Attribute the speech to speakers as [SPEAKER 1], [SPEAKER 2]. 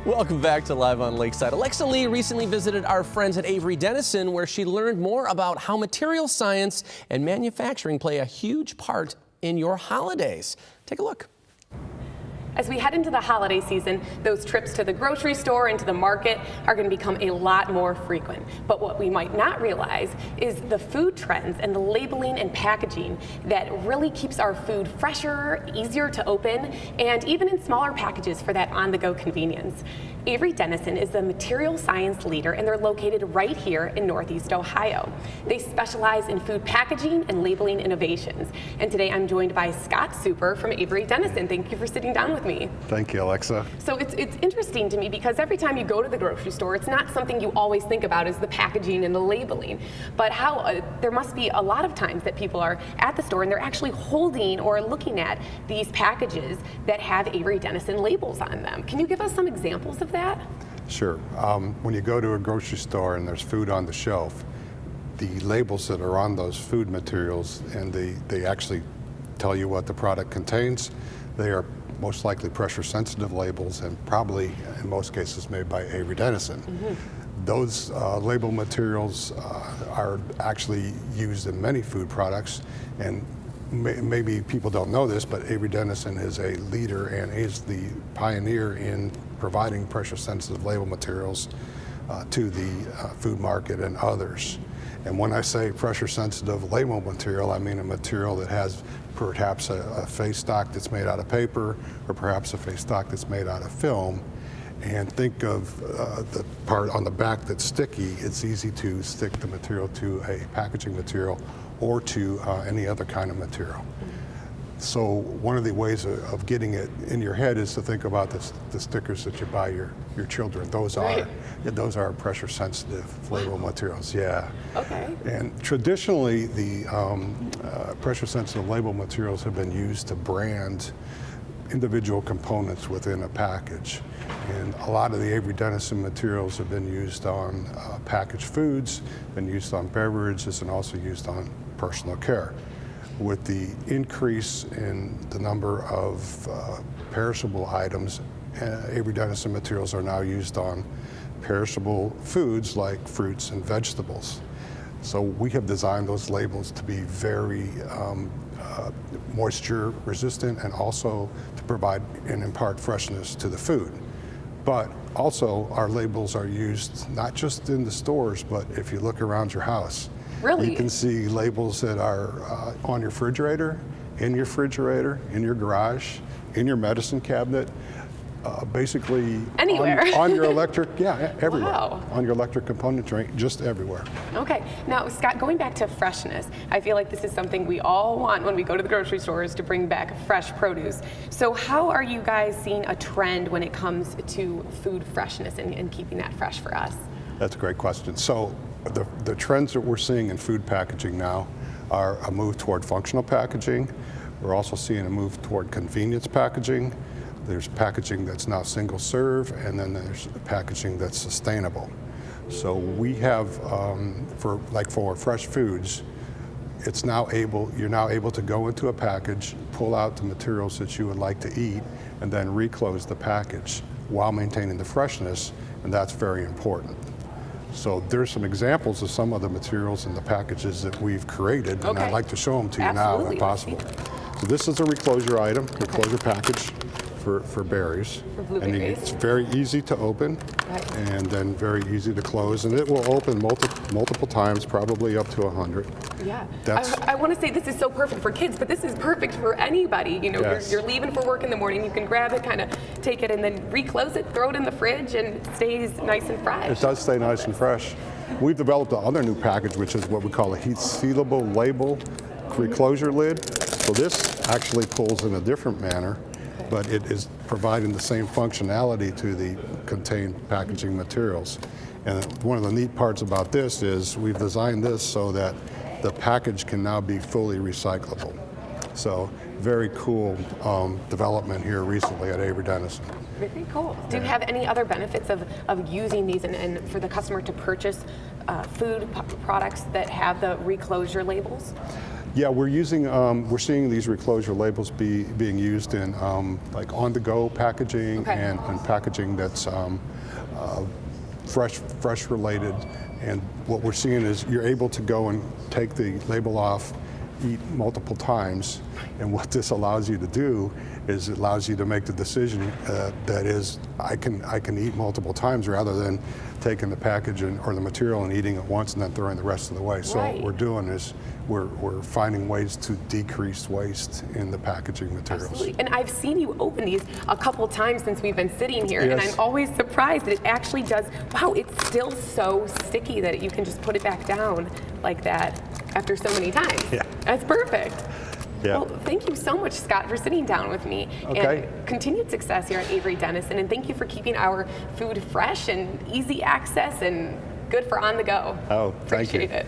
[SPEAKER 1] Welcome back to Live on Lakeside. Alexa Lee recently visited our friends at Avery Dennison, where she learned more about how material science and manufacturing play a huge part in your holidays. Take a look.
[SPEAKER 2] As we head into the holiday season, those trips to the grocery store and to the market are going to become a lot more frequent. But what we might not realize is the food trends and the labeling and packaging that really keeps our food fresher, easier to open, and even in smaller packages for that on-the-go convenience. Avery Dennison is the material science leader, and they're located right here in Northeast Ohio. They specialize in food packaging and labeling innovations. And today I'm joined by Scott Super from Avery Dennison. Thank you for sitting down with me.
[SPEAKER 3] Thank you, Alexa.
[SPEAKER 2] So it's interesting to me because every time you go to the grocery store, it's not something you always think about as the packaging and the labeling, but how there must be a lot of times that people are at the store and they're actually holding or looking at these packages that have Avery Dennison labels on them. Can you give us some examples of that?
[SPEAKER 3] Sure. When you go to a grocery store and there's food on the shelf, the labels that are on those food materials, and they actually tell you what the product contains, they are most likely pressure sensitive labels, and probably in most cases made by Avery Dennison. Mm-hmm. Those label materials are actually used in many food products, and maybe people don't know this, but Avery Dennison is a leader and is the pioneer in providing pressure sensitive label materials to the food market and others. And when I say pressure sensitive label material, I mean a material that has perhaps a face stock that's made out of paper, or perhaps a face stock that's made out of film. And think of the part on the back that's sticky. It's easy to stick the material to a packaging material or to any other kind of material. So one of the ways of getting it in your head is to think about the stickers that you buy your children. Those are pressure sensitive label materials. Yeah.
[SPEAKER 2] Okay.
[SPEAKER 3] And traditionally, the pressure sensitive label materials have been used to brand individual components within a package. And a lot of the Avery Dennison materials have been used on packaged foods, been used on beverages, and also used on personal care. With the increase in the number of perishable items, Avery Dennison materials are now used on perishable foods like fruits and vegetables. So we have designed those labels to be very moisture resistant, and also to provide and impart freshness to the food. But also our labels are used not just in the stores, but if you look around your house.
[SPEAKER 2] Really?
[SPEAKER 3] You can see labels that are on your refrigerator, in your garage, in your medicine cabinet, basically
[SPEAKER 2] anywhere.
[SPEAKER 3] on your electric, yeah, everywhere.
[SPEAKER 2] Wow.
[SPEAKER 3] On your electric componentry, just everywhere.
[SPEAKER 2] Okay, now Scott, going back to freshness, I feel like this is something we all want when we go to the grocery stores, to bring back fresh produce. So how are you guys seeing a trend when it comes to food freshness and keeping that fresh for us?
[SPEAKER 3] That's a great question. So the trends that we're seeing in food packaging now are a move toward functional packaging. We're also seeing a move toward convenience packaging. There's packaging that's now single serve, and then there's packaging that's sustainable. So we have, for fresh foods, you're now able to go into a package, pull out the materials that you would like to eat, and then reclose the package while maintaining the freshness, and that's very important. So there's some examples of some of the materials in the packages that we've created, and I'd like to show them to you now if possible. So this is a reclosure item, reclosure package for berries.
[SPEAKER 2] For blueberries.
[SPEAKER 3] And it's very easy to open, and then very easy to close, and it will open multiple times, probably up to 100.
[SPEAKER 2] Yeah, I want to say this is so perfect for kids, but this is perfect for anybody. You know,
[SPEAKER 3] yes.
[SPEAKER 2] you're leaving for work in the morning, you can grab it, kind of take it, and then reclose it, throw it in the fridge, and it stays nice and fresh.
[SPEAKER 3] It does stay nice and fresh. We've developed another new package, which is what we call a heat sealable label reclosure lid. So this actually pulls in a different manner, but it is providing the same functionality to the contained packaging materials. And one of the neat parts about this is we've designed this so that the package can now be fully recyclable. So very cool development here recently at Avery Dennison.
[SPEAKER 2] Very cool. Do you have any other benefits of using these and for the customer to purchase food products that have the reclosure labels?
[SPEAKER 3] Yeah, we're seeing these Reclosure labels being used in like on-the-go packaging
[SPEAKER 2] Okay.
[SPEAKER 3] and packaging that's fresh related. And what we're seeing is you're able to go and take the label off, eat multiple times, and what this allows you to do is it allows you to make the decision that is, I can eat multiple times rather than taking the package or the material and eating it once and then throwing the rest of the way. So
[SPEAKER 2] Right.
[SPEAKER 3] what we're doing is we're finding ways to decrease waste in the packaging materials.
[SPEAKER 2] Absolutely. And I've seen you open these a couple times since we've been sitting here, and
[SPEAKER 3] Yes.
[SPEAKER 2] I'm always surprised that it actually does. Wow, it's still so sticky that you can just put it back down like that after so many times.
[SPEAKER 3] Yeah.
[SPEAKER 2] That's perfect.
[SPEAKER 3] Yeah.
[SPEAKER 2] Well, thank you so much, Scott, for sitting down with me.
[SPEAKER 3] Okay.
[SPEAKER 2] And continued success here at Avery Dennison. And thank you for keeping our food fresh and easy access and good for on the go.
[SPEAKER 3] Oh, thank you.
[SPEAKER 2] Appreciate it.